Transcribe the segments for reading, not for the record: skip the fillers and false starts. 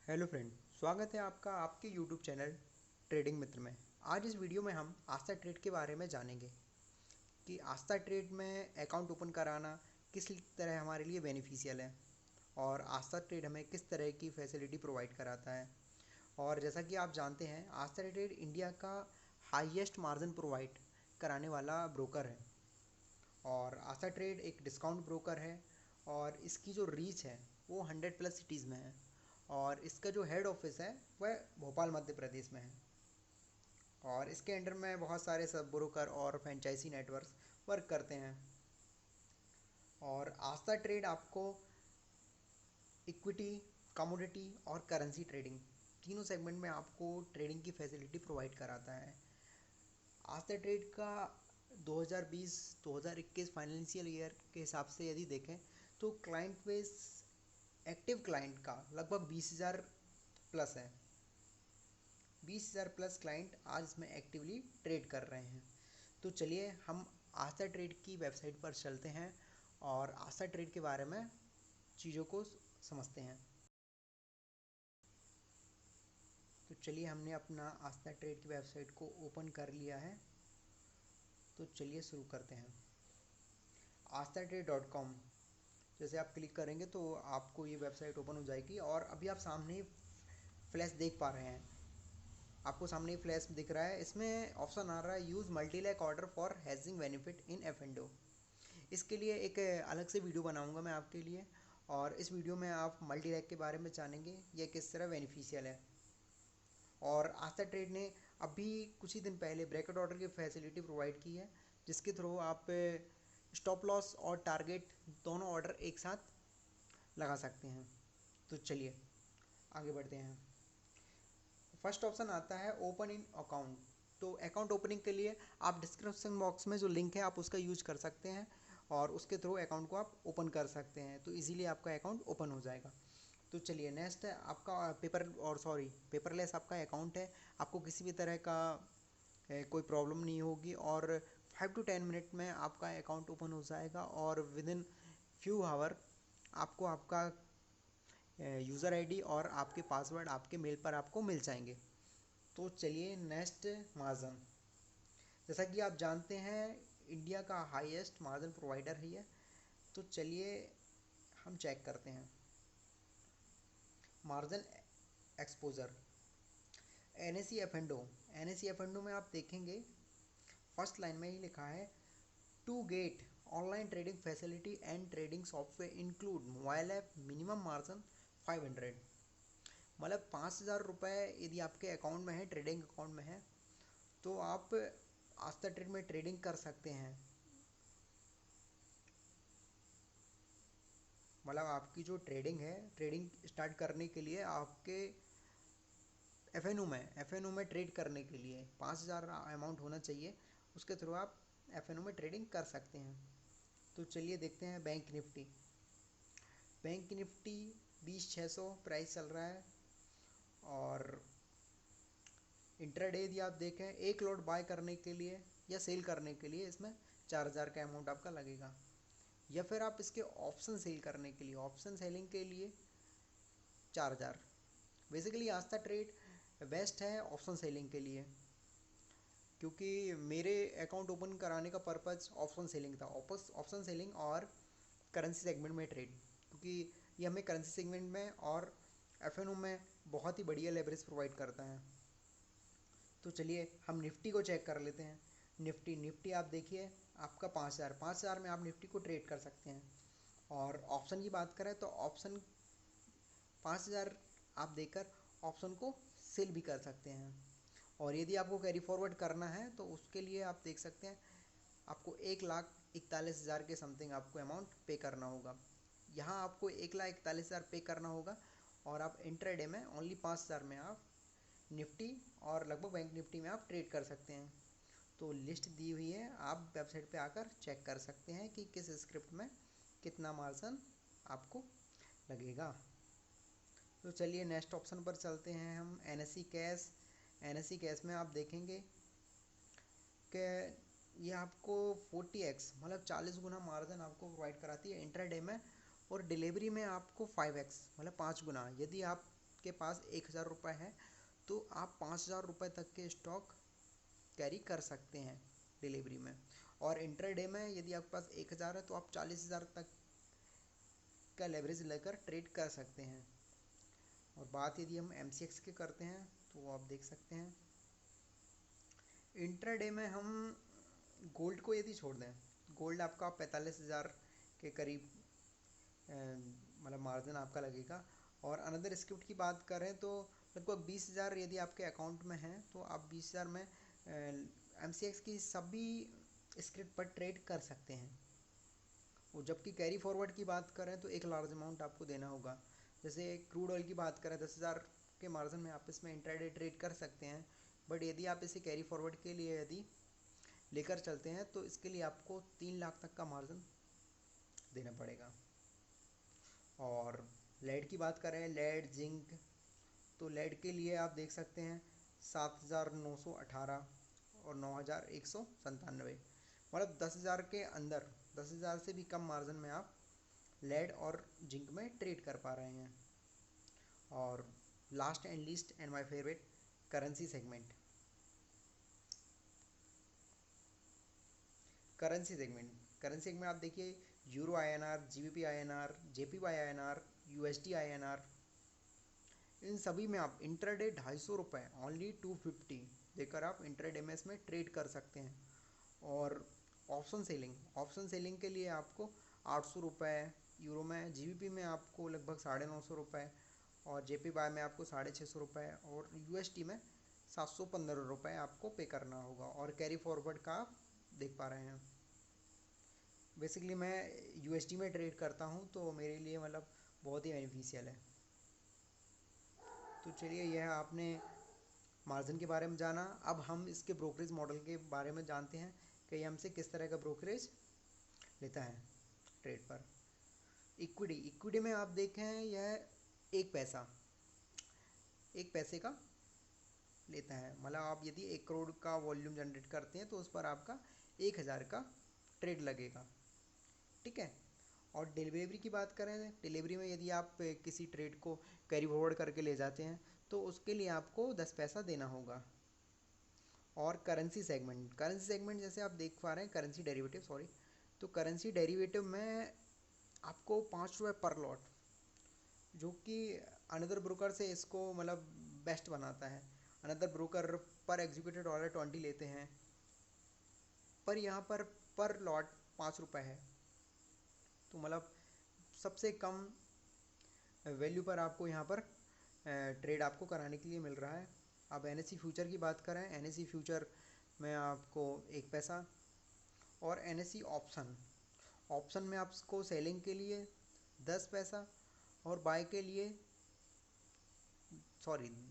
Hello friend, स्वागत है आपका आपके यूट्यूब चैनल ट्रेडिंग मित्र में। आज इस वीडियो में हम आस्था ट्रेड के बारे में जानेंगे कि आस्था ट्रेड में अकाउंट ओपन कराना किस तरह हमारे लिए बेनिफिशियल है और आस्था ट्रेड हमें किस तरह की फैसिलिटी प्रोवाइड कराता है। और जैसा कि आप जानते हैं, आस्था ट्रेड इंडिया का हाईएस्ट मार्जिन प्रोवाइड कराने वाला ब्रोकर है और आस्था ट्रेड एक डिस्काउंट ब्रोकर है और इसकी जो रीच है वो 100+ सिटीज़ में है और इसका जो हेड ऑफिस है वह भोपाल मध्य प्रदेश में है और इसके अंडर में बहुत सारे सब ब्रोकर और फ्रेंचाइजी नेटवर्क वर्क करते हैं। और आस्था ट्रेड आपको इक्विटी, कमोडिटी और करेंसी ट्रेडिंग तीनों सेगमेंट में आपको ट्रेडिंग की फैसिलिटी प्रोवाइड कराता है। आस्था ट्रेड का 2020-2021 फाइनेंशियल ईयर के हिसाब से यदि देखें तो क्लाइंट बेस एक्टिव क्लाइंट का लगभग 20,000 प्लस है। 20,000 प्लस क्लाइंट आज इसमें एक्टिवली ट्रेड कर रहे हैं। तो चलिए हम आस्था ट्रेड की वेबसाइट पर चलते हैं और आस्था ट्रेड के बारे में चीज़ों को समझते हैं। तो चलिए हमने अपना आस्था ट्रेड की वेबसाइट को ओपन कर लिया है। तो चलिए शुरू करते हैं। aasthatrade.com जैसे आप क्लिक करेंगे तो आपको ये वेबसाइट ओपन हो जाएगी और अभी आप सामने फ्लैश देख पा रहे हैं। आपको सामने फ्लैश दिख रहा है, इसमें ऑप्शन आ रहा है use multileg order for hedging benefit in एफ&ओ। इसके लिए एक अलग से वीडियो बनाऊंगा मैं आपके लिए और इस वीडियो में आप मल्टीलैक के बारे में जानेंगे यह किस तरह बेनिफिशियल है। और आस्था ट्रेड ने अभी कुछ ही दिन पहले ब्रैकेट ऑर्डर की फैसिलिटी प्रोवाइड की है जिसके थ्रू आप स्टॉप लॉस और टारगेट दोनों ऑर्डर एक साथ लगा सकते हैं। तो चलिए आगे बढ़ते हैं। फर्स्ट ऑप्शन आता है ओपन इन अकाउंट। तो अकाउंट ओपनिंग के लिए आप डिस्क्रिप्शन बॉक्स में जो लिंक है आप उसका यूज कर सकते हैं और उसके थ्रू अकाउंट को आप ओपन कर सकते हैं, तो इजीली आपका अकाउंट ओपन हो जाएगा। तो चलिए नेक्स्ट है आपका पेपरलेस आपका अकाउंट है। आपको किसी भी तरह का कोई प्रॉब्लम नहीं होगी और 5 to 10 मिनट में आपका अकाउंट ओपन हो जाएगा और विद इन फ्यू आवर आपको आपका यूज़र आईडी और आपके पासवर्ड आपके मेल पर आपको मिल जाएंगे। तो चलिए नेक्स्ट, मार्जिन। जैसा कि आप जानते हैं इंडिया का हाईएस्ट मार्जिन प्रोवाइडर है ये। तो चलिए हम चेक करते हैं margin exposure. N S C F and O में आप देखेंगे फर्स्ट लाइन में ही लिखा है to get online trading facility and trading software include mobile app minimum margin 500। मतलब 5,000 रुपये यदि आपके अकाउंट में है, ट्रेडिंग अकाउंट में है, तो आप आस्था ट्रेड में ट्रेडिंग कर सकते हैं। मतलब आपकी जो ट्रेडिंग है, ट्रेडिंग स्टार्ट करने के लिए आपके एफ एन ओ में ट्रेड करने के लिए 5,000 अमाउंट होना चाहिए। उसके थ्रू आप एफ एन ओ में ट्रेडिंग कर सकते हैं। तो चलिए देखते हैं बैंक निफ्टी 20,600 प्राइस चल रहा है और इंट्राडे यदि आप देखें एक लॉट बाय करने के लिए या सेल करने के लिए इसमें 4,000 का अमाउंट आपका लगेगा। या फिर आप इसके ऑप्शन सेल करने के लिए, ऑप्शन सेलिंग के लिए 4,000। बेसिकली आस्था ट्रेड बेस्ट है ऑप्शन सेलिंग के लिए, क्योंकि मेरे अकाउंट ओपन कराने का पर्पज़ ऑप्शन सेलिंग था। ऑप्शन सेलिंग और करेंसी सेगमेंट में ट्रेड, क्योंकि ये हमें करेंसी सेगमेंट में और एफ में बहुत ही बढ़िया लेवरेज प्रोवाइड करता है। तो चलिए हम निफ्टी को चेक कर लेते हैं। निफ्टी आप देखिए आपका 5,000 में आप निफ्टी को ट्रेड कर सकते हैं। और ऑप्शन की बात करें तो ऑप्शन 5,000 आप देकर ऑप्शन को सेल भी कर सकते हैं। और यदि आपको कैरी फॉरवर्ड करना है तो उसके लिए आप देख सकते हैं आपको 1,41,000 के समथिंग आपको अमाउंट पे करना होगा। यहाँ आपको 1,41,000 पे करना होगा और आप इंट्राडे में ओनली 5,000 में आप निफ्टी और लगभग बैंक निफ्टी में आप ट्रेड कर सकते हैं। तो लिस्ट दी हुई है, आप वेबसाइट पे आकर चेक कर सकते हैं कि किस स्क्रिप्ट में कितना मार्जिन आपको लगेगा। तो चलिए नेक्स्ट ऑप्शन पर चलते हैं हम, एन एस सी कैश में आप देखेंगे कि ये आपको 40x मतलब 40 गुना मार्जिन आपको प्रोवाइड कराती है इंट्राडे में और डिलीवरी में आपको 5x मतलब 5 गुना। यदि आप आपके पास 1000 रुपये है तो आप 5000 रुपये तक के स्टॉक कैरी कर सकते हैं डिलीवरी में। और इंट्राडे में यदि आपके पास 1000 है तो आप 40,000 तक का लेवरेज लेकर ट्रेड कर सकते हैं। और बात यदि हम MCX की करते हैं तो आप देख सकते हैं इंट्राडे में हम गोल्ड को यदि छोड़ दें, गोल्ड आपका 45,000 के करीब मतलब मार्जिन आपका लगेगा। और अनदर स्क्रिप्ट की बात करें तो लगभग 20,000 यदि आपके अकाउंट में है तो आप 20,000 में MCX की सभी स्क्रिप्ट पर ट्रेड कर सकते हैं। और जबकि कैरी फॉरवर्ड की बात करें तो एक लार्ज अमाउंट आपको देना होगा। जैसे क्रूड ऑयल की बात करें 10,000 के मार्जिन में आप इसमें इंट्राडे ट्रेड कर सकते हैं, बट यदि आप इसे कैरी फॉरवर्ड के लिए यदि लेकर चलते हैं तो इसके लिए आपको 3 लाख तक का मार्जिन देना पड़ेगा। और लेड की बात करें, लेड जिंक, तो लेड के लिए आप देख सकते हैं 7,918 और 9,197, मतलब 10,000 के अंदर, 10,000 से भी कम मार्जिन में आप लेड और जिंक में ट्रेड कर पा रहे हैं। और last and least and my favourite, currency segment. Currency segment आप देखिए euro INR, GBP INR, JPY INR, USD INR, इन सभी में आप इंट्राडे 250 रुपये ओनली 250 देकर आप इंट्राडे में इसमें ट्रेड कर सकते हैं। और ऑप्शन सेलिंग के लिए आपको 800 रुपये यूरो में, GBP में आपको लगभग 950 रुपये, और JPY में आपको 650 रुपये, और USD में 715 रुपये आपको पे करना होगा। और कैरी फॉरवर्ड का आप देख पा रहे हैं। बेसिकली मैं USD में ट्रेड करता हूँ तो मेरे लिए मतलब बहुत ही बेनिफिशियल है। तो चलिए, यह आपने मार्जिन के बारे में जाना। अब हम इसके ब्रोकरेज मॉडल के बारे में जानते हैं कि ये हमसे किस तरह का ब्रोकरेज लेता है ट्रेड पर। इक्विटी में आप देखें यह 1 पैसे का लेता है। मतलब आप यदि 1 करोड़ का वॉल्यूम जनरेट करते हैं तो उस पर आपका 1000 का ट्रेड लगेगा, ठीक है। और डिलीवरी की बात करें, डिलीवरी में यदि आप किसी ट्रेड को कैरी फॉरवर्ड करके ले जाते हैं तो उसके लिए आपको 10 पैसा देना होगा। और करेंसी सेगमेंट जैसे आप देख पा रहे हैं, तो करेंसी डेरिवेटिव में आपको 5 रुपये पर लॉट, जो कि अनदर ब्रोकर से इसको मतलब बेस्ट बनाता है। अनदर ब्रोकर पर एग्जीक्यूटेड ऑर्डर 20 लेते हैं, पर यहाँ पर लॉट 5 रुपये है, तो मतलब सबसे कम वैल्यू पर आपको यहाँ पर ट्रेड आपको कराने के लिए मिल रहा है। अब NSE फ्यूचर की बात करें, NSE फ्यूचर में आपको 1 पैसा, और NSE ऑप्शन में आपको सेलिंग के लिए 10 पैसा, और बाय के लिए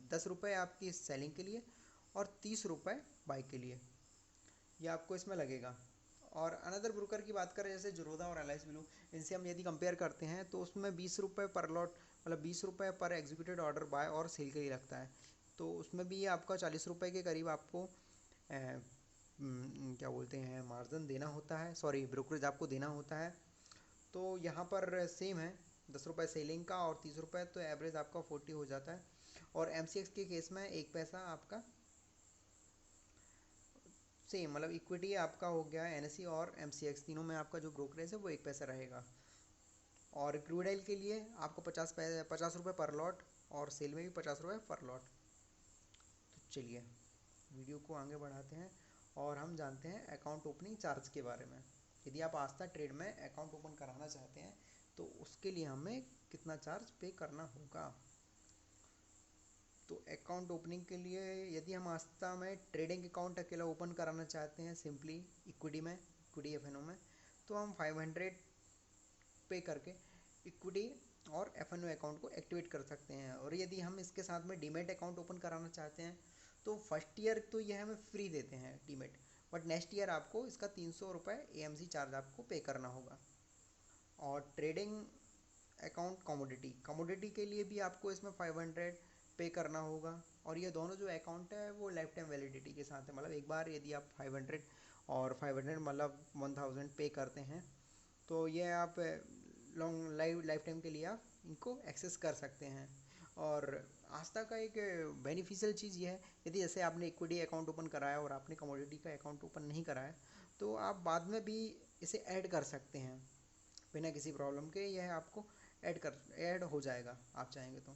10 रुपये आपकी सेलिंग के लिए और 30 रुपये बाय के लिए, ये आपको इसमें लगेगा। और अनदर ब्रोकर की बात करें जैसे ज़ीरोधा और LIS ब्लू, इनसे हम यदि कंपेयर करते हैं तो उसमें 20 रुपये पर लॉट, मतलब 20 रुपये पर एग्जीक्यूटेड ऑर्डर बाय और सेल के लिए लगता है। तो उसमें भी आपका 40 रुपये के करीब आपको क्या बोलते हैं मार्जिन देना होता है, ब्रोकरेज आपको देना होता है। तो यहाँ पर सेम है, 10 रुपये सेलिंग का और 30 रुपये, तो एवरेज आपका 40 हो जाता है। और MCX के केस में 1 पैसा आपका सेम, मतलब इक्विटी आपका हो गया NSE और MCX, तीनों में आपका जो ब्रोकरेज है वो 1 पैसा रहेगा। और क्रूड ऑयल के लिए आपको 50 रुपये पर लॉट, और सेल में भी 50 रुपये पर लॉट। तो चलिए वीडियो को आगे बढ़ाते हैं और हम जानते हैं अकाउंट ओपनिंग चार्ज के बारे में। यदि आप आस्था ट्रेड में अकाउंट ओपन कराना चाहते हैं तो उसके लिए हमें कितना चार्ज पे करना होगा। तो अकाउंट ओपनिंग के लिए यदि हम आस्था में ट्रेडिंग अकाउंट अकेला ओपन कराना चाहते हैं सिंपली इक्विटी FNO में, तो हम 500 पे करके इक्विटी और FNO अकाउंट को एक्टिवेट कर सकते हैं। और यदि हम इसके साथ में डीमेट अकाउंट ओपन कराना चाहते हैं तो फर्स्ट ईयर तो यह हमें फ्री देते हैं डीमेट, बट नेक्स्ट ईयर आपको इसका 300 रुपये AMC चार्ज आपको पे करना होगा। और ट्रेडिंग अकाउंट कमोडिटी के लिए भी आपको इसमें 500 पे करना होगा। और ये दोनों जो अकाउंट है वो लाइफ टाइम वैलिडिटी के साथ है, मतलब एक बार यदि आप 500 और 500 मतलब 1000 पे करते हैं तो ये आप लॉन्ग लाइफ टाइम के लिए आप इनको एक्सेस कर सकते हैं। और आस्था का एक बेनिफिशियल चीज़ ये है, यदि जैसे आपने इक्विटी अकाउंट ओपन कराया और आपने कमोडिटी का अकाउंट ओपन नहीं कराया, तो आप बाद में भी इसे ऐड कर सकते हैं बिना किसी प्रॉब्लम के। यह आपको ऐड हो जाएगा आप चाहेंगे तो।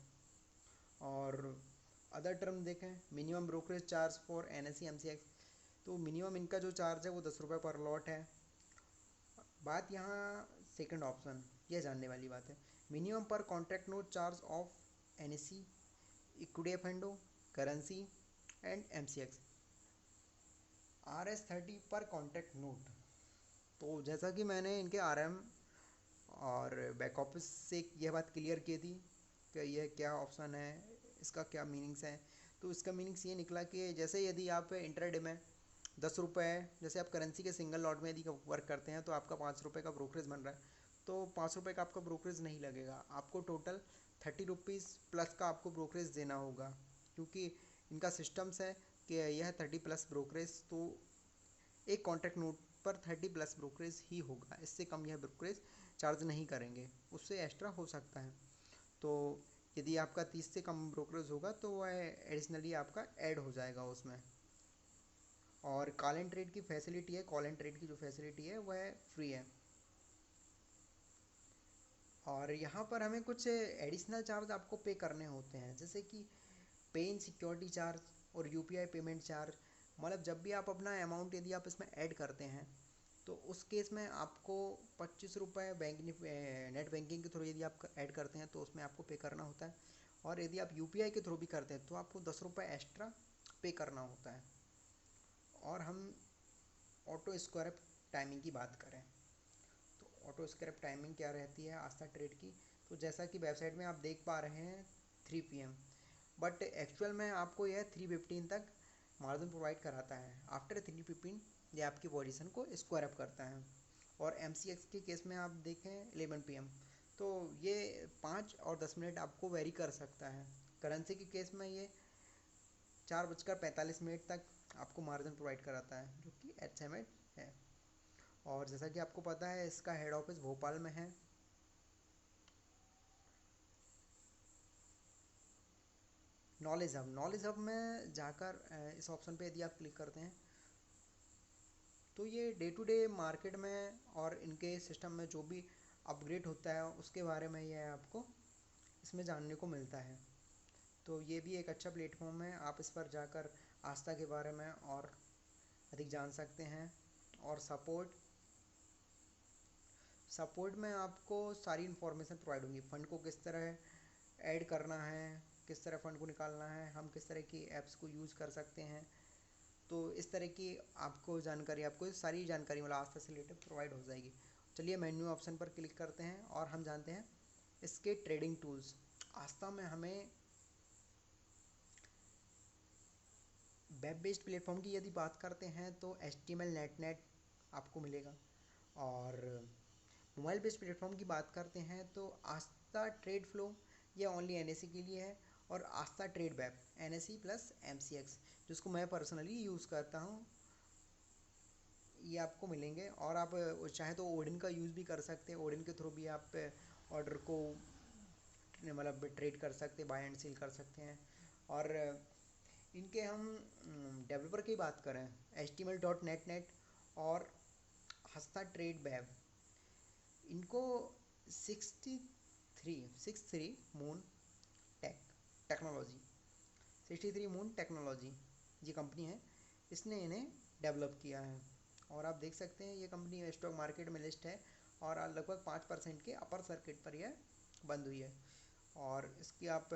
और अदर टर्म देखें, minimum brokerage charge for NSE MCX, तो मिनिमम इनका जो चार्ज है वो 10 रुपये पर लॉट है। बात यहाँ सेकंड ऑप्शन, यह जानने वाली बात है, मिनिमम पर contract note charge of NSE, equity फंडो, करेंसी एंड MCX, RS30 पर कॉन्ट्रैक्ट नोट। तो जैसा कि मैंने इनके RM और बैक ऑफिस से यह बात क्लियर की थी कि यह क्या ऑप्शन है, इसका क्या मीनिंग्स है। तो इसका मीनिंग्स ये निकला कि जैसे यदि आप इंट्राडे में 10 रुपये, जैसे आप करेंसी के सिंगल लॉट में यदि वर्क करते हैं तो आपका 5 रुपये का ब्रोकरेज बन रहा है, तो 5 रुपये का आपका ब्रोकरेज नहीं लगेगा, आपको टोटल 30 रुपीज़ प्लस का आपको ब्रोकरेज देना होगा, क्योंकि इनका सिस्टम्स है कि यह 30 प्लस ब्रोकरेज, तो एक कॉन्ट्रैक्ट नोट पर 30 प्लस ब्रोकरेज ही होगा, इससे कम यह ब्रोकरेज चार्ज नहीं करेंगे, उससे एक्स्ट्रा हो सकता है। तो यदि आपका 30 से कम ब्रोकरेज होगा तो वह एडिशनली आपका ऐड हो जाएगा उसमें। और कॉल एंड ट्रेड की फैसिलिटी है, कॉल एंड ट्रेड की जो फैसिलिटी है वह फ्री है। और यहाँ पर हमें कुछ एडिशनल चार्ज आपको पे करने होते हैं, जैसे कि पे इन सिक्योरिटी चार्ज और UPI पेमेंट चार्ज। मतलब जब भी आप अपना अमाउंट यदि आप इसमें ऐड करते हैं तो उस केस में आपको 25 रुपये नेट बैंकिंग के थ्रू यदि आप ऐड करते हैं तो उसमें आपको पे करना होता है। और यदि आप UPI के थ्रू भी करते हैं तो आपको 10 रुपये एक्स्ट्रा पे करना होता है। और हम ऑटो स्क्रैप टाइमिंग की बात करें तो ऑटो स्क्रैप टाइमिंग क्या रहती है आस्था ट्रेड की, तो जैसा कि वेबसाइट में आप देख पा रहे हैं 3 PM, बट एक्चुअल में आपको यह 3:15 तक मार्जिन प्रोवाइड कराता है। आफ्टर 3:15 ये आपकी पोजीशन को स्क्वायर अप करता है। और MCX के केस में आप देखें 11 PM, तो ये 5 और 10 मिनट आपको वेरी कर सकता है। करेंसी के केस में ये 4:45 तक आपको मार्जिन प्रोवाइड कराता है, जो कि HMH है। और जैसा कि आपको पता है इसका हेड ऑफिस भोपाल में है। नॉलेज हब में जाकर इस ऑप्शन पे यदि आप क्लिक करते हैं तो ये डे टू डे मार्केट में और इनके सिस्टम में जो भी अपग्रेड होता है उसके बारे में यह आपको इसमें जानने को मिलता है। तो ये भी एक अच्छा प्लेटफॉर्म है, आप इस पर जाकर आस्था के बारे में और अधिक जान सकते हैं। और सपोर्ट में आपको सारी इन्फॉर्मेशन प्रोवाइड होंगी, फ़ंड को किस तरह ऐड करना है, किस तरह फ़ंड को निकालना है, हम किस तरह की ऐप्स को यूज़ कर सकते हैं। तो इस तरह की आपको सारी जानकारी मतलब आस्था से रिलेटेड प्रोवाइड हो जाएगी। चलिए मेन्यू ऑप्शन पर क्लिक करते हैं और हम जानते हैं इसके ट्रेडिंग टूल्स। आस्था में हमें वेब बेस्ड प्लेटफॉर्म की यदि बात करते हैं तो HTML नेटनेट आपको मिलेगा। और मोबाइल बेस्ड प्लेटफॉर्म की बात करते हैं तो आस्था ट्रेड फ्लो, यह ओनली NSE के लिए है। और Aastha trade web NSE plus MCX, जिसको मैं पर्सनली यूज़ करता हूँ, ये आपको मिलेंगे। और आप चाहे तो ओडिन का यूज़ भी कर सकते हैं, ओडिन के थ्रू भी आप ऑर्डर को मतलब ट्रेड कर सकते हैं, बाय एंड सेल कर सकते हैं। और इनके हम डेवलपर की बात करें HTML.net और आस्था ट्रेड वेब, इनको 63 मून टेक्नोलॉजी 63 मून टेक्नोलॉजी ये कंपनी है, इसने इन्हें डेवलप किया है। और आप देख सकते हैं ये कंपनी स्टॉक मार्केट में लिस्ट है और लगभग 5% के अपर सर्किट पर यह बंद हुई है। और इसकी आप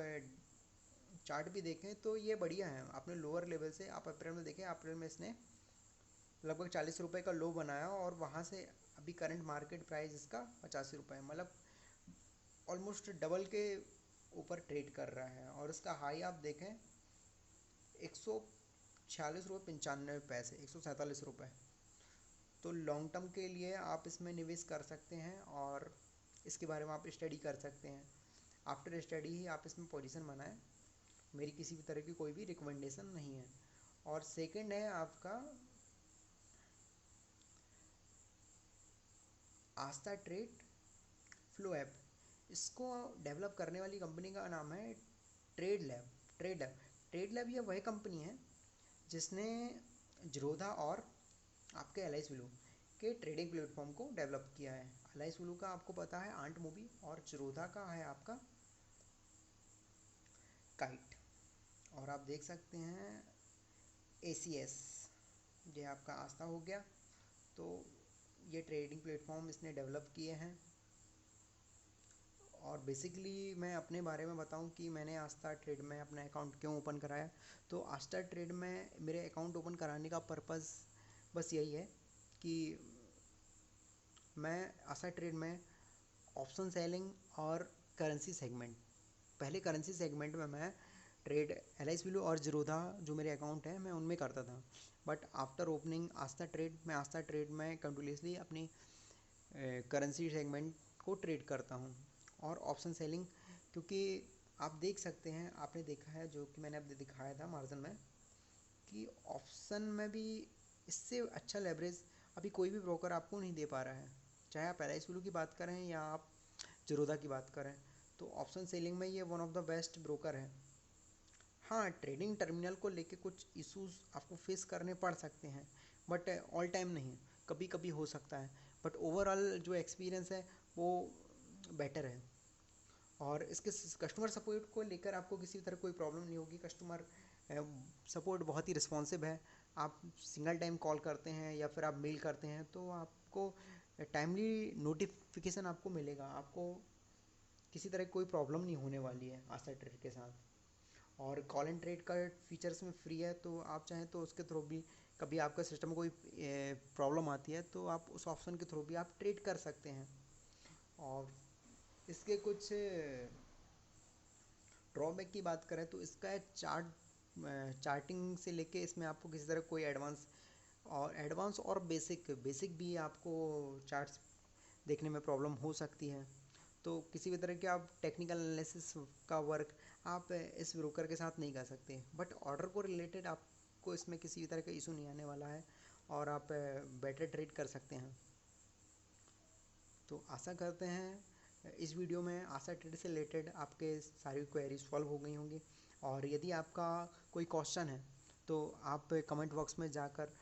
चार्ट भी देखें तो ये बढ़िया है। आपने लोअर लेवल से आप अप्रैल में देखें, अप्रैल में इसने लगभग 40 रुपये का लो बनाया और वहाँ से अभी करंट मार्केट प्राइस इसका 85 रुपये, मतलब ऑलमोस्ट डबल के ऊपर ट्रेड कर रहा है। और इसका हाई आप देखें 146.95 रुपये, 147 रुपये। तो लॉन्ग टर्म के लिए आप इसमें निवेश कर सकते हैं और इसके बारे में आप स्टडी कर सकते हैं। आफ्टर स्टडी ही आप इसमें पोजीशन बनाएं, मेरी किसी भी तरह की कोई भी रिकमेंडेशन नहीं है। और सेकंड है आपका आस्था ट्रेड फ्लो ऐप, इसको डेवलप करने वाली कंपनी का नाम है ट्रेड लैब। ट्रेड लैब ये वही कंपनी है जिसने जीरोधा और आपके एल आई ब्लू के ट्रेडिंग प्लेटफॉर्म को डेवलप किया है। एल आई ब्लू का आपको पता है आंट मूवी, और जीरोधा का है आपका काइट। और आप देख सकते हैं ACS, ये आपका आस्था हो गया। तो ये ट्रेडिंग प्लेटफॉर्म इसने डेवलप किए हैं। और बेसिकली मैं अपने बारे में बताऊं कि मैंने आस्था ट्रेड में अपना अकाउंट क्यों ओपन कराया। तो आस्था ट्रेड में मेरे अकाउंट ओपन कराने का पर्पज़ बस यही है कि मैं आस्था ट्रेड में ऑप्शन सेलिंग और करेंसी सेगमेंट, पहले करेंसी सेगमेंट में मैं ट्रेड एल आई ब्लू और जीरोधा जो मेरे अकाउंट हैं मैं उनमें करता था। But after opening Aastha trade, मैं आस्था ट्रेड में कंटिन्यूसली अपनी करेंसी सेगमेंट को ट्रेड करता हूँ और ऑप्शन सेलिंग, क्योंकि आप देख सकते हैं, आपने देखा है जो कि मैंने अभी दिखाया था मार्जिन में, कि ऑप्शन में भी इससे अच्छा लेवरेज अभी कोई भी ब्रोकर आपको नहीं दे पा रहा है। चाहे आप एल आई ब्लू की बात करें या आप जीरोधा की बात करें, तो ऑप्शन सेलिंग में ये one of the best broker है। हाँ, ट्रेडिंग टर्मिनल को लेके कुछ इश्यूज आपको फेस करने पड़ सकते हैं, बट ऑल टाइम नहीं, कभी कभी हो सकता है। बट ओवरऑल जो एक्सपीरियंस है वो बेटर है। और इसके कस्टमर सपोर्ट को लेकर आपको किसी तरह कोई प्रॉब्लम नहीं होगी। कस्टमर सपोर्ट बहुत ही रिस्पॉन्सिव है। आप सिंगल टाइम कॉल करते हैं या फिर आप मेल करते हैं तो आपको टाइमली नोटिफिकेशन आपको मिलेगा। आपको किसी तरह कोई प्रॉब्लम नहीं होने वाली है आस्था ट्रेड के साथ। और कॉल एंड ट्रेड का फीचर्स में फ्री है, तो आप चाहें तो उसके थ्रू भी, कभी आपका सिस्टम में कोई प्रॉब्लम आती है तो आप उस ऑप्शन के थ्रू भी आप ट्रेड कर सकते हैं। और इसके कुछ ड्रॉबैक की बात करें तो इसका चार्टिंग से लेके इसमें आपको किसी तरह कोई एडवांस और बेसिक भी आपको चार्ट्स देखने में प्रॉब्लम हो सकती है। तो किसी भी तरह के आप टेक्निकल एनालिसिस का वर्क आप इस ब्रोकर के साथ नहीं कर सकते। बट ऑर्डर को रिलेटेड आपको इसमें किसी भी तरह का इशू नहीं आने वाला है और आप बेटर ट्रेड कर सकते हैं। तो आशा करते हैं इस वीडियो में आशा ट्रेड से रिलेटेड आपके सारी क्वेरीज सॉल्व हो गई होंगी। और यदि आपका कोई क्वेश्चन है तो आप कमेंट बॉक्स में जाकर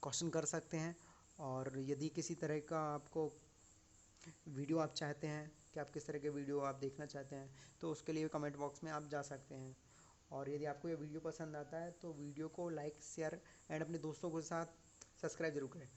क्वेश्चन कर सकते हैं। और यदि किसी तरह का आपको वीडियो आप चाहते हैं कि आप किस तरह के वीडियो आप देखना चाहते हैं तो उसके लिए कमेंट बॉक्स में आप जा सकते हैं। और यदि आपको ये वीडियो पसंद आता है तो वीडियो को लाइक, शेयर एंड अपने दोस्तों के साथ सब्सक्राइब जरूर करें।